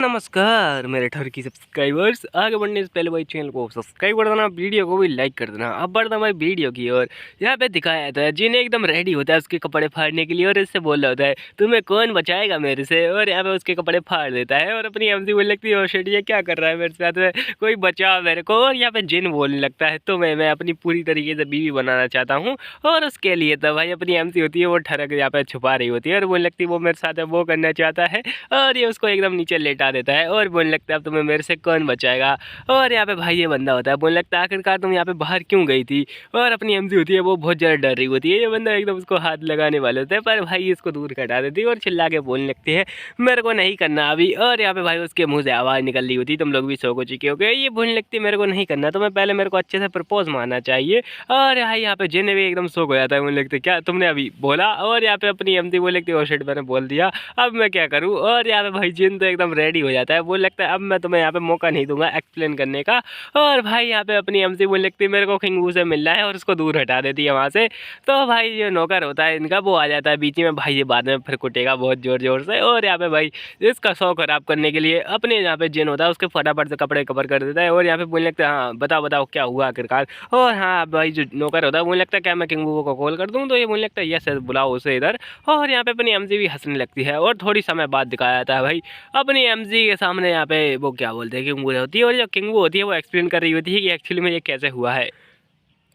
नमस्कार मेरे ठर की सब्सक्राइबर्स। आगे बढ़ने से पहले भाई चैनल को सब्सक्राइब कर देना, वीडियो को भी लाइक कर देना। अब बढ़ता भाई वीडियो की ओर। यहाँ पे दिखाया जाता है जिन्हें एकदम रेडी होता है उसके कपड़े फाड़ने के लिए और इससे बोल रहा होता है तुम्हें कौन बचाएगा मेरे से, और यहाँ पे उसके कपड़े फाड़ देता है और अपनी एमसी बोलने लगती है ओ शिट ये क्या कर रहा है मेरे साथ में, कोई बचाओ मेरे को। और यहाँ पे जिन बोलने लगता है तो मैं अपनी पूरी तरीके से बीवी बनाना चाहता हूँ, और उसके लिए तो भाई अपनी एमसी होती है वो ठरक यहाँ पे छुपा रही होती है और बोलने लगती है वो मेरे साथ वो करना चाहता है, और ये उसको एकदम नीचे लेटा देता है और बोलने लगता है अब तुम्हें मेरे से कौन बचाएगा। और यहाँ पे भाई ये बंदा होता है बोलने लगता है आखिरकार तुम यहाँ पे बाहर क्यों गई थी, और अपनी एमसी होती है वो बहुत ज़्यादा डर रही होती है। ये बंदा एकदम उसको हाथ लगाने वाले होते हैं पर भाई इसको दूर हटा देती है और चिल्ला के बोलने लगती है मेरे को नहीं करना अभी। और यहाँ पे भाई उसके मुँह से आवाज़ निकल रही होती है तुम लोग भी सो को चुके हो गए। ये बोलने लगती है मेरे को नहीं करना, तुम्हें पहले मेरे को अच्छे से प्रपोज मारना चाहिए। और यहाँ पे जिन्हें भी एकदम सो हो जाता है बोलने लगते क्या तुमने अभी बोला, और यहाँ पे अपनी एमसी बोल लगती है ओ शिट मैंने बोल दिया अब मैं क्या करूँ। और यहाँ पे भाई जिन तो एकदम रेडी हो जाता है, बोल लगता है अब मैं तुम्हें यहाँ पे मौका नहीं दूंगा एक्सप्लेन करने का। और भाई यहाँ पे अपनी एमसी बोल लगती है मेरे को खिंगू से मिलना है और उसको दूर हटा देती है वहाँ से। तो भाई जो नौकर होता है इनका वो आ जाता है बीच में, भाई ये बाद में फिर कुटेगा बहुत जोर जोर से। और यहाँ पे भाई इसका शौक खराब करने के लिए अपने यहाँ पे जिन होता है उसके फटाफट से कपड़े कवर कर देता है और यहाँ पे बोलने लगता है हाँ बताओ बताओ क्या हुआ आखिरकार। और हाँ भाई जो नौकर होता है बोलने लगता है क्या मैं किंगू को कॉल कर दूँ, तो ये बोलने लगता है यस बुलाओ उसे इधर। और यहाँ पे अपनी एमसी भी हंसने लगती है और थोड़ी समय बाद दिखाया जाता है भाई अपनी एमसी के सामने यहाँ पे वो क्या बोलते हैं किंगू होती है, और जो किंगू होती है वो एक्सप्लेन कर रही होती है कि एक्चुअली में ये कैसे हुआ है,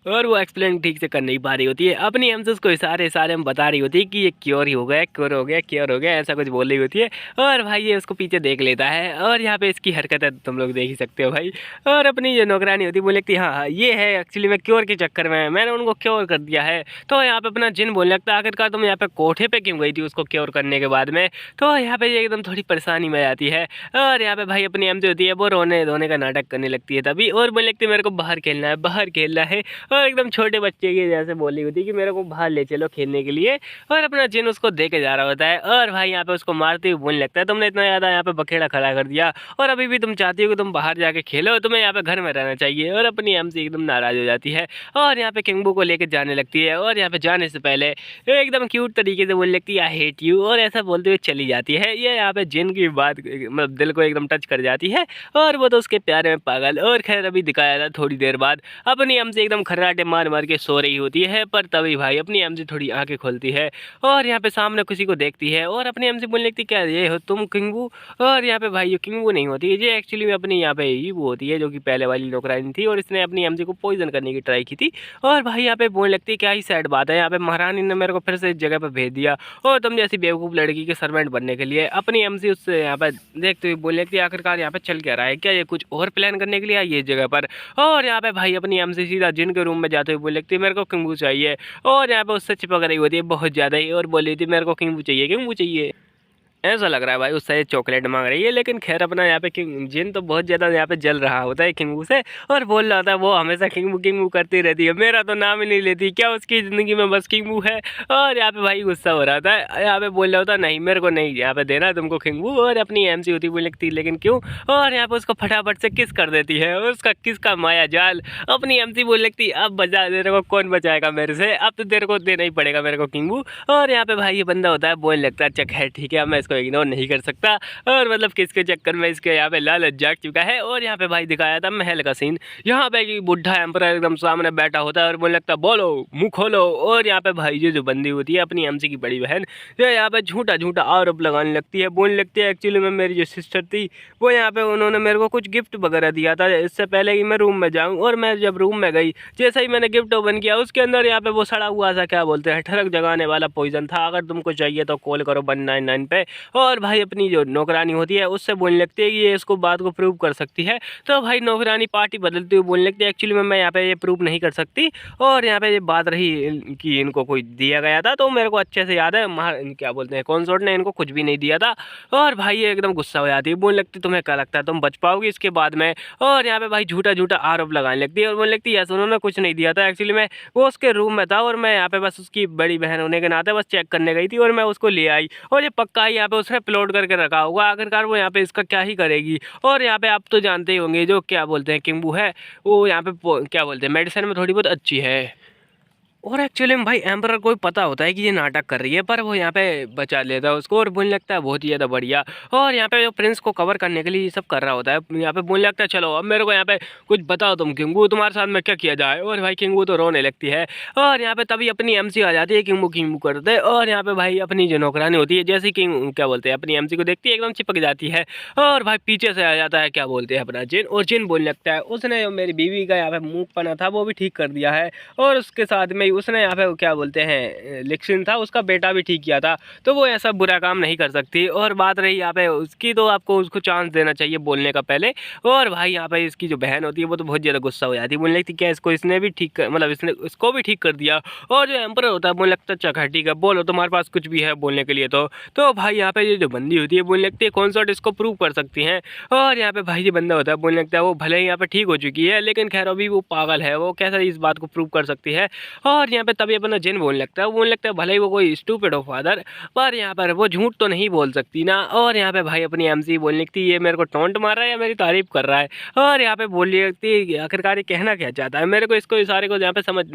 और वो एक्सप्लेन ठीक से कर नहीं पा रही होती है। अपनी एमसी उसको इशारे इशारे में बता रही होती है कि ये क्योर ही हो गया क्योर हो गया क्योर हो गया ऐसा कुछ बोल रही होती है। और भाई ये उसको पीछे देख लेता है और यहाँ पे इसकी हरकतें तुम लोग देख ही सकते हो भाई। और अपनी जो नौकरानी होती है वो लिखती है हाँ ये है एक्चुअली मैं क्योर के चक्कर में मैंने उनको क्योर कर दिया है। तो यहाँ पे अपना जिन बोलने लगता है आखिरकार तुम यहाँ पे कोठे पे क्यों गई थी उसको क्योर करने के बाद में। तो यहाँ पे ये एकदम थोड़ी परेशानी में आती है और यहाँ पे भाई अपनी एमसी होती है वो रोने धोने का नाटक करने लगती है तभी, और बोलने लगती है मेरे को बाहर खेलना है बाहर खेलना है, और एकदम छोटे बच्चे की जैसे बोली होती है कि मेरे को बाहर ले चलो खेलने के लिए। और अपना जिन उसको दे के जा रहा होता है और भाई यहाँ पे उसको मारते हुए बोलने लगता है तुमने इतना ज़्यादा यहाँ पे बखेड़ा खड़ा कर दिया और अभी भी तुम चाहती हो कि तुम बाहर जाके खेलो, तुम्हें यहाँ पे घर में रहना चाहिए। और अपनी एमसी एकदम नाराज हो जाती है और यहाँ पे किंगबू को लेकर जाने लगती है, और यहाँ पे जाने से पहले एकदम क्यूट तरीके से बोलने लगती है आई हेट यू और ऐसा बोलते हुए चली जाती है। ये यहाँ पे जिन की बात मतलब दिल को एकदम टच कर जाती है और वो तो उसके प्यारे में पागल। और खैर अभी दिखाया था थोड़ी देर बाद अपनी एमसी एकदम खर्राटे मार मार के सो रही होती है, पर तभी भाई अपनी एमसी थोड़ी आंखें खोलती है और यहाँ पे सामने किसी को देखती है और अपनी एमसी बोलने लगती क्या ये हो तुम किंगबू। और यहाँ पे भाई ये किंगबू नहीं होती है, ये एक्चुअली में अपनी यहाँ पे ये वो होती है जो कि पहले वाली नौकरानी थी और इसने अपनी एमसी को पॉइजन करने की ट्राई की थी। और भाई यहाँ पे बोलने लगती है क्या ही सैड बात है, यहाँ पे महारानी ने मेरे को फिर से इस जगह पर भेज दिया और तुम जैसी बेवकूफ़ लड़की के सर्वेंट बनने के लिए। अपनी एमसी उससे यहाँ पर देखते हुए बोलने लगती है आखिरकार यहाँ पे चल क्या रहा है, क्या ये कुछ और प्लान करने के लिए आई है इस जगह पर। और यहाँ पे भाई अपनी एमसी सीधा जिन के रूम में जाते हुए बोल लगती है मेरे को किंगबू चाहिए, और यहाँ पे उससे चिपक रही होती है बहुत ज़्यादा ही और बोल रही थी मेरे को किंगबू चाहिए किंगबू चाहिए। ऐसा लग रहा है भाई उससे चॉकलेट मांग रही है, लेकिन खैर अपना यहाँ पे किंग जिन तो बहुत ज़्यादा यहाँ पे जल रहा होता है किंगबू से और बोल रहा था वो हमेशा किंगबू किंगबू करती रहती है, मेरा तो नाम ही नहीं लेती, क्या उसकी ज़िंदगी में बस किंगबू है। और यहाँ पे भाई गुस्सा हो रहा था, यहाँ पे बोल रहा होता नहीं मेरे को नहीं यहाँ पे देना तुमको किंगबू। और अपनी एमसी होती वो लिखती लेकिन क्यों, और यहाँ पे उसको फटाफट से किस कर देती है और उसका किस का माया जाल। अपनी एमसी बोल लगती अब बचा तेरे को कौन बचाएगा मेरे से, अब तो तेरे को देना ही पड़ेगा मेरे को किंगबू। और यहाँ पे भाई ये बंदा होता है बोलने लगता है अच्छा खैर ठीक है मैं इसको इग्नोर नहीं कर सकता, और मतलब किसके चक्कर में इसके यहाँ पे लालच जाग चुका है। और यहाँ पे भाई दिखाया था महल का सीन, यहाँ पे कि बुढ़ा एम्परर एकदम सामने बैठा होता है और बोलने लगता बोलो मुँह खोलो। और यहाँ पे भाई जो बंदी होती है अपनी एमसी की बड़ी बहन जो यहाँ पे झूठा झूठा आरोप लगाने लगती है, बोलने लगती है एक्चुअली में मेरी जो सिस्टर थी वो यहाँ पे उन्होंने मेरे को कुछ गिफ्ट वगैरह दिया था इससे पहले कि मैं रूम में जाऊँ, और मैं जब रूम में गई जैसे ही मैंने गिफ्ट ओपन किया उसके अंदर यहाँ पे वो सड़ा हुआ सा क्या बोलते हैं ठरक जगाने वाला पॉइजन था, अगर तुमको चाहिए तो कॉल करो 199 पे। और भाई अपनी जो नौकरानी होती है उससे बोलने लगती है कि ये इसको बात को प्रूव कर सकती है। तो भाई नौकरानी पार्टी बदलती हुई बोलने लगती है एक्चुअली में मैं यहाँ पे ये प्रूव नहीं कर सकती, और यहाँ पे ये बात रही कि इनको कोई दिया गया था तो मेरे को अच्छे से याद है क्या बोलते हैं कॉन्सोर्ट ने इनको कुछ भी नहीं दिया था। और भाई ये एकदम गुस्सा हो जाती है, बोलने लगती तुम्हें क्या लगता है तुम बच पाओगी इसके बाद में। और यहाँ पे भाई झूठा झूठा आरोप लगाने लगती है और बोलने लगती है यस उन्होंने कुछ नहीं दिया था, एक्चुअली में वो उसके रूम में था और मैं यहाँ पे बस उसकी बड़ी बहन होने के नाते बस चेक करने गई थी और मैं उसको ले आई, और ये पक्का ही यहाँ पे उसने अपलोड करके रखा होगा, आखिरकार वो यहाँ पे इसका क्या ही करेगी। और यहाँ पे आप तो जानते ही होंगे जो क्या बोलते हैं किंगबू है वो यहाँ पे क्या बोलते हैं मेडिसिन में थोड़ी बहुत अच्छी है। और एक्चुअली में भाई एम्परर को भी पता होता है कि ये नाटक कर रही है, पर वो यहाँ पे बचा लेता है उसको और बोलने लगता है बहुत ही ज़्यादा बढ़िया। और यहाँ पे जो प्रिंस को कवर करने के लिए ये सब कर रहा होता है, यहाँ पे बोलने लगता है चलो अब मेरे को यहाँ पे कुछ बताओ तुम किंगू, तुम्हारे साथ में क्या किया जाए। और भाई किंगू तो रोने लगती है और यहाँ पे तभी अपनी एमसी आ जाती है, किंगू किंगू करते हैं। और यहाँ पे भाई अपनी जो नौकरानी होती है जैसे किंग क्या बोलते हैं अपनी एमसी को देखती है एकदम चिपक जाती है। और भाई पीछे से आ जाता है क्या बोलते हैं अपना जिन, और जिन बोलने लगता है उसने जो मेरी बीवी का यहाँ पे मुँह पना था वो भी ठीक कर दिया है, और उसके साथ में उसने यहाँ पे क्या बोलते हैं लिक्सिन था उसका बेटा भी ठीक किया था, तो वो ऐसा बुरा काम नहीं कर सकती। और बात रही यहाँ पे उसकी, तो आपको उसको चांस देना चाहिए बोलने का पहले। और भाई यहाँ पे इसकी जो बहन होती है वो तो बहुत ज़्यादा गुस्सा हो जाती है, बोलने लगती क्या इसको इसने भी ठीक कर, मतलब इसने इसको भी ठीक कर दिया। और जो एम्पर होता है बोलने लगता है अच्छा ठीक है बोलो तुम्हारे पास कुछ भी है बोलने के लिए। तो भाई यहाँ पे ये जो बंदी होती है बोलने लगती है कौन सा इसको प्रूव कर सकती हैं। और यहाँ पे भाई ये बंदा होता है बोलने लगता है वो भले ही यहाँ पे ठीक हो चुकी है लेकिन खैर अभी वो पागल है, वो कैसे इस बात को प्रूव कर सकती है। और यहाँ पे तभी अपना जिन बोलने लगता है, वो बोलने लगता है भले ही वो कोई स्टूपिड हो फादर, पर यहाँ पर वो झूठ तो नहीं बोल सकती ना। और यहाँ पे भाई अपनी एमसी बोलने लगती ये मेरे को टोंट मार रहा है या मेरी तारीफ कर रहा है। और यहाँ पे बोलने लगती है आखिरकार ये कहना क्या चाहता है, मेरे को इसको इशारे को यहाँ पे समझ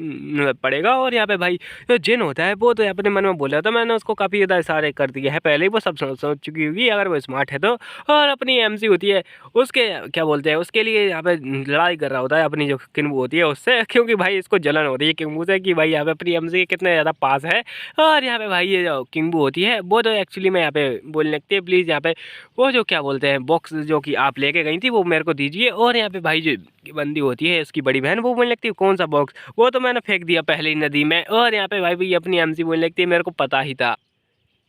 पड़ेगा। और यहाँ पे भाई जो जिन होता है वो तो अपने मन में बोला था, मैंने उसको काफ़ी ज़्यादा इशारे कर दिए हैं पहले ही, वो सब सोच चुकी होगी अगर वो स्मार्ट है तो। और अपनी एमसी होती है उसके क्या बोलते हैं उसके लिए यहाँ पे लड़ाई कर रहा होता है अपनी जो किंबू होती है उससे, क्योंकि भाई इसको जलन होती है किंबू से कि भाई यहाँ पे अपनी एमसी के कितने ज़्यादा पास है। और यहाँ पे भाई ये जो किंबू होती है वो तो एक्चुअली में यहाँ पे बोलने लगती है प्लीज़ यहाँ पे वो जो क्या बोलते हैं बॉक्स जो कि आप लेके गई थी वो मेरे को दीजिए। और यहाँ पे भाई जो बंदी होती है उसकी बड़ी बहन वो बोलने लगती है कौन सा बॉक्स, वो तो मैंने फेंक दिया पहले ही नदी में। और यहाँ पे भाई अपनी एमसी बोलने लगती है मेरे को पता ही था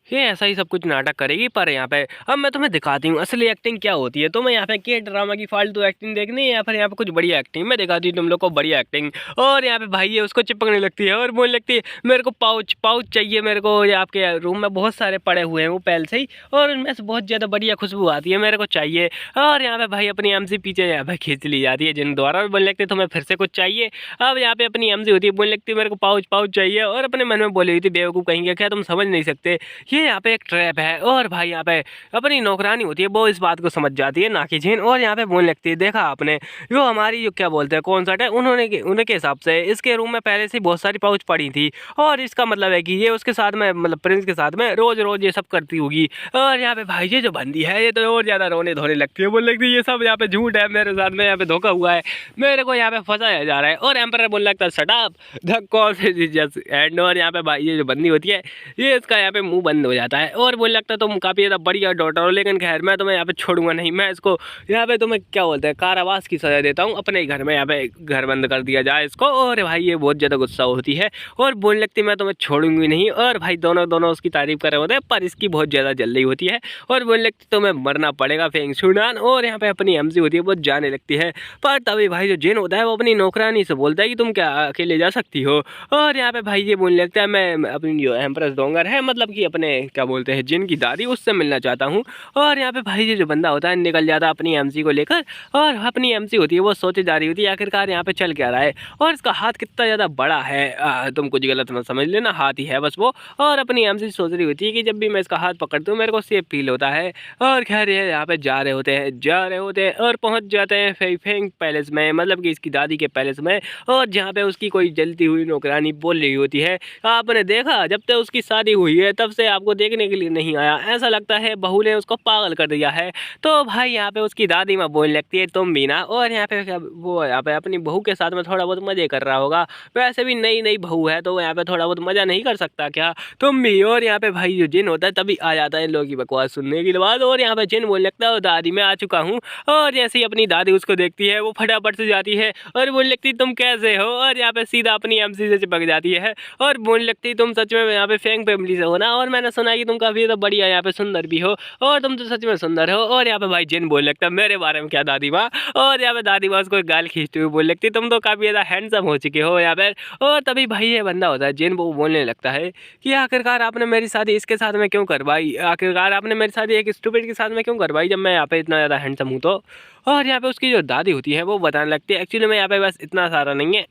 ये ऐसा ही सब कुछ नाटक करेगी। पर यहाँ पे अब मैं तुम्हें दिखाती हूँ असली एक्टिंग क्या होती है। तो मैं यहाँ पे के ड्रामा की फालतू एक्टिंग देखनी है या फिर यहाँ पे कुछ बढ़िया एक्टिंग, मैं दिखाती हूँ तुम लोग को बढ़िया एक्टिंग। और यहाँ पे भाई ये उसको चिपकने लगती है और बोलने लगती है मेरे को पाउच पाउच चाहिए मेरे को, ये आपके रूम में बहुत सारे पड़े हुए हैं वो पहले से ही, और उनमें से बहुत ज़्यादा बढ़िया खुशबू आती है मेरे को चाहिए। और यहाँ पे भाई अपनी एमसी पीछे यहाँ पे खींच ली जाती है जिन द्वारा, बोलने लगती है तुम्हें फिर से कुछ चाहिए। अब यहाँ पे अपनी एमसी होती है बोलने लगती है मेरे को पाउच पाउच चाहिए, और अपने मन में बोली हुई थी बेवकूफ़ कहेंगे क्या तुम समझ नहीं सकते ये यहाँ पे एक ट्रैप है। और भाई यहाँ पे अपनी नौकरानी होती है वो इस बात को समझ जाती है ना कि झीन, और यहाँ पे बोलने लगती है देखा आपने जो हमारी जो क्या बोलते हैं कॉन्सर्ट है उन्होंने उनके हिसाब से इसके रूम में पहले से बहुत सारी पाउच पड़ी थी, और इसका मतलब है कि ये उसके साथ में मतलब प्रिंस के साथ में रोज रोज ये सब करती होगी। और यहाँ पे भाई ये जो बंदी है ये तो और ज़्यादा रोने धोने लगती है, बोलने लगती है ये सब यहाँ पे झूठ है, मेरे साथ में यहाँ पे धोखा हुआ है, मेरे को यहाँ पे फंसाया जा रहा है। और एम्पर बोलने लगता है shut up the concept and. और यहाँ पे भाई ये जो बंदी होती है ये इसका यहाँ पे मुंह बंद हो जाता है और बोलने लगता है तुम काफ़ी ज़्यादा बढ़िया डॉक्टर हो, लेकिन खैर मैं तुम्हें यहाँ पे छोड़ूंगा नहीं, मैं इसको यहाँ पे तुम्हें क्या बोलते हैं कारावास की सज़ा देता हूँ, अपने घर में यहाँ पे घर बंद कर दिया जाए इसको। और भाई ये बहुत ज़्यादा गुस्सा होती है और बोलने लगती मैं तुम्हें छोड़ूंगी नहीं। और भाई दोनों उसकी तारीफ कर रहे होते हैं पर इसकी बहुत ज़्यादा जल रही होती है और बोलने लगती तुम्हें मरना पड़ेगा फेंग शुनान। और यहाँ पे अपनी एमसी होती है वो जाने लगती है, पर तभी भाई जो जिन होता है वो अपनी नौकरानी से बोलता है कि तुम क्या अकेले जा सकती हो। और यहाँ पे भाई ये बोलने लगता है मैं अपनी जो एम्प्रेस डोंगर है मतलब कि अपने क्या बोलते हैं जिन की दादी उससे मिलना चाहता हूँ। और यहाँ पे भाई ये जो बंदा होता है निकल जाता है अपनी एमसी को लेकर, और अपनी एमसी होती है वो सोचे जा रही होती है आखिरकार यहाँ पे चल क्या रहा है और इसका हाथ कितना ज़्यादा बड़ा है, तुम कुछ गलत मत समझ लेना, हाथ ही है बस वो। और अपनी एमसी सोच रही होती है कि जब भी मैं इसका हाथ पकड़ती हूँ मेरे को सेफ फील होता है। और खैर ये यहाँ पे जा रहे होते हैं और पहुँच जाते हैं फेंग पैलेस में, मतलब कि इसकी दादी के पैलेस में, और जहाँ पे उसकी कोई जलती हुई नौकरानी बोल रही होती है आपने देखा जब तक उसकी शादी हुई है तब से आपको देखने के लिए नहीं आया, ऐसा लगता है बहू ने उसको पागल कर दिया है। तो भाई यहाँ पे उसकी दादी माँ बोलने लगती है तुम भी ना, और यहाँ पे वो यहाँ पे अपनी बहू के साथ में थोड़ा बहुत मजे कर रहा होगा, वैसे भी नई नई बहू है तो यहाँ पे थोड़ा बहुत मजा नहीं कर सकता क्या तुम भी। और यहाँ पे भाई जो जिन होता है तभी आ जाता है इन लोगों की बकवास सुनने के बाद, और यहाँ पे जिन बोलने लगता है दादी मैं आ चुका हूँ। और जैसे ही अपनी दादी उसको देखती है वो फटाफट से जाती है और बोलने लगती तुम कैसे हो, और यहाँ पे सीधा अपनी एमसी से चिपक जाती है और बोलने लगती तुम सच में यहाँ पे फेंग फैमिली से हो ना, और मैंने सुना कि तुम काफ़ी ज़्यादा बढ़िया यहाँ पे सुंदर भी हो, और तुम तो सच में सुंदर हो। और यहाँ पे भाई जिन बोलने लगता है मेरे बारे में क्या दादी माँ, और यहाँ पे दादी माँ उसको गाल खींचते हुए बोल लगती तुम तो काफ़ी ज़्यादा हैंडसम हो चुके हो यहाँ पे। और तभी भाई ये बंदा होता है जिन वो बोलने लगता है कि आखिरकार आपने मेरी शादी इसके साथ में क्यों करवाई, आखिरकार आपने मेरी शादी एक स्टूपिड के साथ में क्यों करवाई जब मैं यहाँ पे इतना ज़्यादा हैंडसम हूँ तो। और यहाँ पे उसकी जो दादी होती है वो बताने लगती है एक्चुअली मैं यहाँ पे बस इतना सारा नहीं है,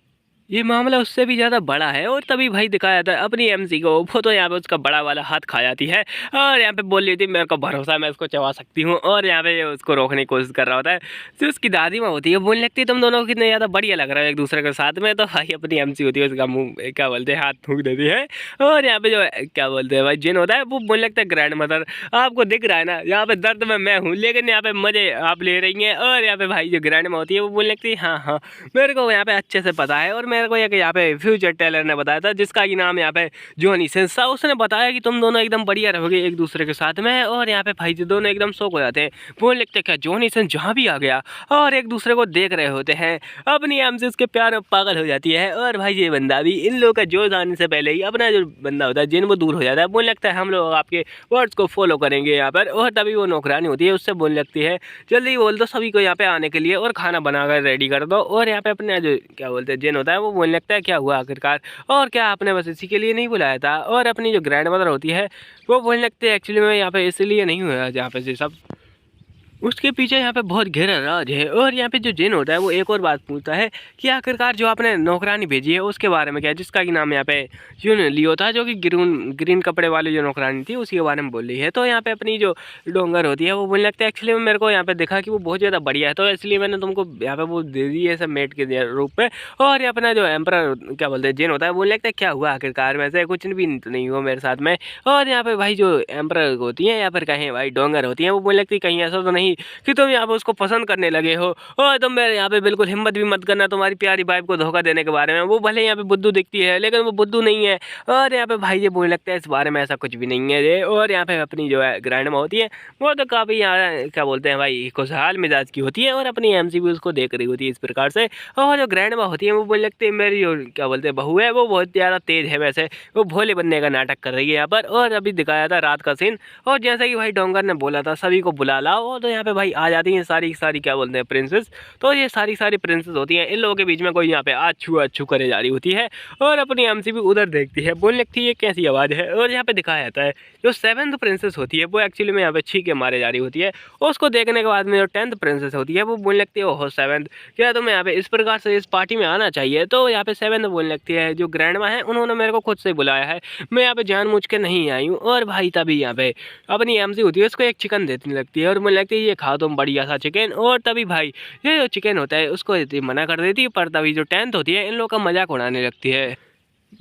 ये मामला उससे भी ज़्यादा बड़ा है। और तभी भाई दिखाया जाता है अपनी एमसी को, वो तो यहाँ पे उसका बड़ा वाला हाथ खा जाती है और यहाँ पे बोल रही थी मेरे को भरोसा है मैं इसको चबा सकती हूँ, और यहाँ पे उसको रोकने की कोशिश कर रहा होता है। तो उसकी दादी माँ होती है, बोलने लगती है तुम दोनों को कितने ज़्यादा बढ़िया लग रहा है एक दूसरे के साथ में। तो भाई अपनी एमसी होती है, उसका मुँह क्या बोलते हैं हाथ थूक देती है। और यहाँ पे जो क्या बोलते हैं भाई जिन होता है वो बोलने लगता है ग्रैंड मदर आपको दिख रहा है ना यहाँ पे दर्द में मैं हूँ, लेकिन यहाँ पे मजे आप ले रही हैं। और यहाँ पे भाई जो ग्रैंड माँ होती है वो बोलने लगती है हाँ हाँ मेरे को यहाँ पे अच्छे से पता है, और मेरे को एक यहाँ पे फ्यूचर टेलर ने बताया था जिसका कि नाम यहाँ पे जॉनी सिंस था, उसने बताया कि तुम दोनों एकदम बढ़िया रहोगे एक दूसरे के साथ में। और यहाँ पे भाई जो दोनों एकदम शौक हो जाते हैं, बोलने लगते क्या जॉनी सिंस जहाँ भी आ गया और एक दूसरे को देख रहे होते हैं, अपनी एम से उसके प्यार में पागल हो जाती है। और भाई ये बंदा भी इन लोगों का जोश आने से पहले ही अपना जो बंदा होता है जिन वो दूर हो जाता है, बोलने लगता है हम लोग आपके वर्ड्स को फॉलो करेंगे यहाँ पर। और तभी वो नौकरानी होती है उससे बोलने लगती है जल्दी बोल दो सभी को यहाँ पे आने के लिए और खाना बनाकर रेडी कर दो। और यहाँ पे अपने जो क्या बोलते हैं जिन होता है वो बोलने लगता है क्या हुआ आखिरकार, और क्या आपने बस इसी के लिए नहीं बुलाया था। और अपनी जो ग्रैंड मदर होती है वो बोलने लगती है एक्चुअली मैं यहाँ पे इसलिए नहीं हुआ यहाँ पे सब, उसके पीछे यहाँ पे बहुत गहरा राज है। और यहाँ पे जो जिन होता है वो एक और बात पूछता है कि आखिरकार जो आपने नौकरानी भेजी है उसके बारे में क्या, जिसका कि नाम यहाँ पे यून लियो था, जो कि ग्रीन कपड़े वाली जो नौकरानी थी उसके बारे में बोल रही है। तो यहाँ पे अपनी जो डोंगर होती है वो बोलने लगता है एक्चुअली मेरे को यहाँ पे देखा कि वो बहुत ज़्यादा बढ़िया है, तो इसलिए मैंने तुमको यहाँ पे वो दे दी है सब मेट के रूप में। और अपना जो एम्पर क्या बोलते हैं जिन होता है बोलने लगता है क्या हुआ आखिरकार, वैसे कुछ भी नहीं हुआ मेरे साथ में। और यहाँ पे भाई जो एम्पर होती है या फिर कहीं भाई डोंगर होती है वो बोलने लगती है कहीं ऐसा तो नहीं कि तुम यहाँ पे उसको पसंद करने लगे हो, और तुम मेरे यहाँ पे बिल्कुल हिम्मत भी मत करना तुम्हारी प्यारी वाइफ को धोखा देने के बारे में। वो भले यहाँ पे बुद्धू दिखती है लेकिन वो बुद्धू नहीं है। और यहाँ पे भाई ये बोलने लगता है इस बारे में ऐसा कुछ भी नहीं है ये। और यहाँ पे अपनी जो है ग्रैंड माँ होती है वो तो काफ़ी यहाँ क्या बोलते हैं भाई खुशहाल मिजाज की होती है, और अपनी एमसी भी उसको देख रही होती है इस प्रकार से। और जो ग्रैंड माँ होती है वो बोलने लगती है मेरी जो क्या बोलते हैं बहू है वो बहुत ज़्यादा तेज़ है, वैसे वो भोले बनने का नाटक कर रही है यहाँ पर। और अभी दिखाया था रात का सीन, और जैसा कि भाई डोंगर ने बोला था सभी को बुला लाओ, और तो यहाँ पे भाई आ जाती हैं सारी सारी क्या बोलते हैं प्रिंसेस। तो ये सारी सारी प्रिंसेस होती हैं, इन लोगों के बीच में कोई यहाँ पे अच्छू करे जा रही होती है। और अपनी एमसी भी उधर देखती है, बोलने लगती है ये कैसी आवाज़ है। और यहाँ पे दिखाया जाता है जो 7th प्रिंसेस होती है वो एक्चुअली में यहाँ पे छीके मारे जा रही होती है। उसको देखने के बाद में जो 10th प्रिंसेस होती है वो बोलने लगती है ओहो 7th क्या तुम्हें यहाँ पे इस प्रकार से इस पार्टी में आना चाहिए। तो यहाँ पे 7th बोलने लगती है जो ग्रैंड माँ है उन्होंने मेरे को खुद से बुलाया है, मैं यहाँ पे जानबूझ के नहीं आई हूँ। और भाई तभी यहाँ पे अपनी एमसी होती है उसको एक चिकन देने लगती है और मुझे लगती है ये खाओ तुम बढ़िया सा चिकन। और तभी भाई ये जो चिकन होता है उसको मना कर देती है, पर तभी जो 10th होती है इन लोगों का मजाक उड़ाने लगती है,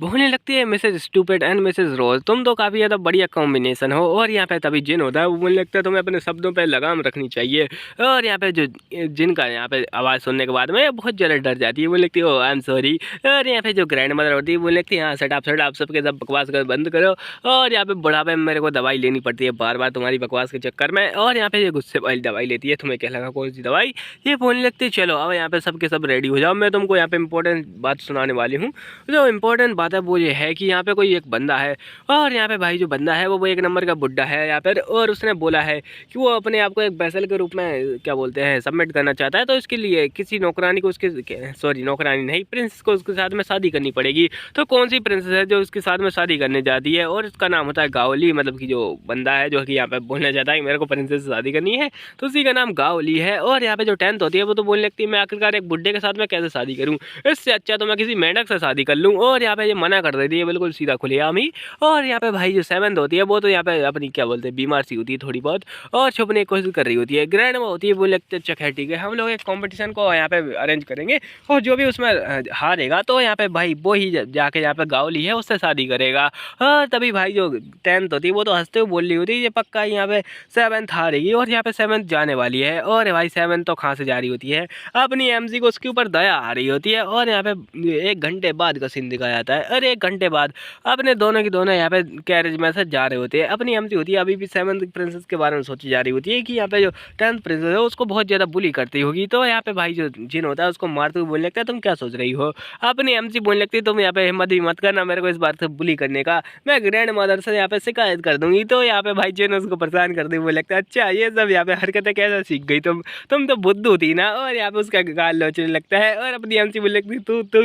बोलने लगती है मिसेज स्टूपिड एंड मिसेज रोज तुम तो काफ़ी ज़्यादा बढ़िया कॉम्बिनेशन हो। और यहाँ पे तभी जिन होता है वो बोलने लगता है तुम्हें अपने शब्दों पे लगाम रखनी चाहिए। और यहाँ पे जो जिन का यहाँ पे आवाज़ सुनने के बाद में बहुत ज़्यादा डर जाती है, बोलने लगती है ओ आई एम सॉरी। और यहाँ पे जो ग्रैंड मदर होती है बोलने लगती है हाँ सट आप सबके सब बकवास कर बंद करो। और यहाँ पे बुढ़ापे में मेरे को दवाई लेनी पड़ती है बार बार तुम्हारी बकवास के चक्कर में। और यहाँ पे ये गुस्से वाली दवाई लेती है, तुम्हें क्या लगा कौन सी दवाई, ये बोलने लगती है चलो अब यहाँ पे सबके सब रेडी हो जाओ, मैं तुमको यहाँ पे इंपॉर्टेंट बात सुनाने वाली हूँ। जो इंपॉर्टेंट बात है वो ये है कि यहाँ पे कोई एक बंदा है, और यहाँ पे भाई जो बंदा है वो एक नंबर का बुड्ढा है यहाँ पर। और उसने बोला है कि वो अपने आप को एक बैसल के रूप में क्या बोलते हैं सबमिट करना चाहता है, तो इसके लिए किसी नौकरानी को उसके सॉरी नौकरानी नहीं प्रिंसेस को उसके साथ में शादी करनी पड़ेगी। तो कौन सी प्रिंसेस है जो उसके साथ में शादी करने जाती है, और उसका नाम होता है गाओली, मतलब कि जो बंदा है जो कि यहाँ पे बोलना चाहता है कि मेरे को प्रिंसेस से शादी करनी है तो उसी का नाम गाओली है। और यहाँ पे जो 10th होती है वो तो बोलने लगती है मैं आखिरकार एक बुड्ढे के साथ में कैसे शादी करूँ, इससे अच्छा तो मैं किसी मेंढक से शादी कर लूँ। और यहाँ पे ये मना कर देती है बिल्कुल सीधा खुलेआम ही। और यहाँ पे भाई जो 7th होती है वो तो यहाँ पे अपनी क्या बोलते हैं बीमार सी होती है थोड़ी बहुत, और छुपने की कोशिश कर रही होती है। ग्रैंड माँ होती है वो लगता है अच्छा ठीक है हम लोग एक कंपटीशन को यहाँ पे अरेंज करेंगे, और जो भी उसमें हारेगा तो यहाँ पे भाई वो ही जाके यहाँ पे गाओली है उससे शादी करेगा। और तभी भाई जो 10th होती है वो तो हंसते हुए बोल रही होती है ये पक्का यहाँ पे 7th हारेगी, और यहाँ पे 7th जाने वाली है। और भाई 7th तो कहाँ से जा रही होती है, अपनी एमसी को उसके ऊपर दया आ रही होती है। और यहाँ पे 1 घंटे बाद का सीन दिखाया जाता है, और 1 घंटे बाद अपने दोनों की दोनों यहाँ पे कैरेज में से जा रहे होते हैं। अपनी एमसी होती है अभी भी 7th प्रिंसेस के बारे में सोची जा रही होती है कि यहाँ पे जो 10th प्रिंसेस है उसको बहुत ज़्यादा बुली करती होगी। तो यहाँ पे भाई जो जिन होता है उसको मारते हुए बोलने लगता है तुम क्या सोच रही हो, अपनी एमसी बोलने लगती है तुम यहाँ पे हिम्मत भी मत करना मेरे को इस बार से बुली करने का, मैं ग्रैंड मदर से यहाँ पे शिकायत कर दूंगी। तो यहाँ पे भाई जिन उसको परेशान कर दे, बोले लगता है अच्छा ये सब यहाँ पे हरकतें कैसे सीख गई तुम तो बुद्धू थी ना। और यहाँ पे उसका गाल नोचने लगता है, और अपनी एमसी बोलने लगती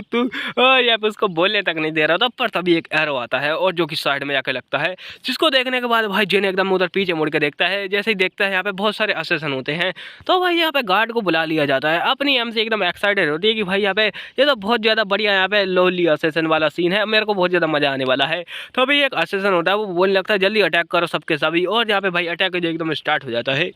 तू और यहाँ पे उसको बोलने तक नहीं दे रहा था, पर तभी एक एरो आता है और जो कि साइड में जाकर लगता है, जिसको देखने के बाद भाई जिन एकदम उधर पीछे मुड़ के देखता है। जैसे ही देखता है यहाँ पे बहुत सारे असैसिन होते हैं, तो भाई यहाँ पे गार्ड को बुला लिया जाता है। अपनी एम से एकदम एक्साइटेड होती है कि भाई यहाँ पे ये तो बहुत ज़्यादा बढ़िया यहाँ पे लोली असैसिन वाला सीन है, मेरे को बहुत ज़्यादा मजा आने वाला है। तो अभी एक असैसिन होता है, वो बोलने लगता है जल्दी अटैक करो सबके सभी, और यहाँ पे भाई अटैक जो एकदम स्टार्ट हो जाता है।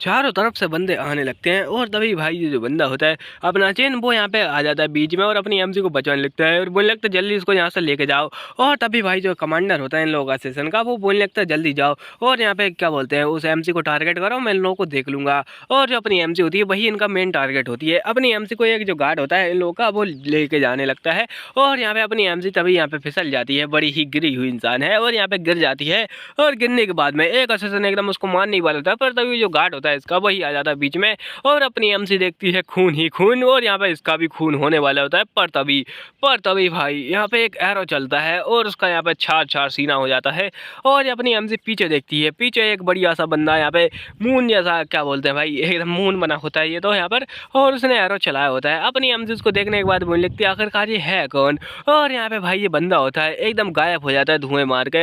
चारों तरफ से बंदे आने लगते हैं और तभी भाई ये जो बंदा होता है अपना चेन, वो यहाँ पे आ जाता है बीच में और अपनी एमसी को बचाने लगता है और बोलने लगता है जल्दी इसको यहाँ से लेके जाओ। और तभी भाई जो कमांडर होता है इन लोगों का सेशन का, वो बोलने लगता है जल्दी जाओ और यहाँ पे क्या बोलते हैं उस एमसी को टारगेट करो, मैं इन लोगों को देख लूँगा। और जो अपनी एमसी होती है वही इनका मेन टारगेट होती है। अपनी एमसी को एक जो गार्ड होता है इन लोगों का, वो लेके जाने लगता है और यहाँ पे अपनी एमसी तभी यहाँ पे फिसल जाती है, बड़ी ही गिरी हुई इंसान है और यहाँ पे गिर जाती है। और गिरने के बाद में एक असेसन एकदम उसको मारने ही वाला होता है, पर तभी जो गार्ड होता है इसका वही आ जाता है बीच में और अपनी एमसी देखती है खून ही खून, और यहाँ पे इसका भी खून होने वाला होता है। पर तभी भाई यहाँ पे एक एरो चलता है और उसका यहाँ पे छार सीना हो जाता है और अपनी एमसी पीछे देखती है। पीछे एक बढ़िया सा बंदा यहाँ पे मून जैसा, क्या बोलते हैं भाई, एकदम मून बना होता है ये तो यहाँ पर, और उसने एरो चलाया होता है। अपनी एमसी उसको देखने के बाद बोलने लगती है आखिरकार ये है कौन, और यहाँ पे भाई ये बंदा होता है एकदम गायब हो जाता है धुएं मार के।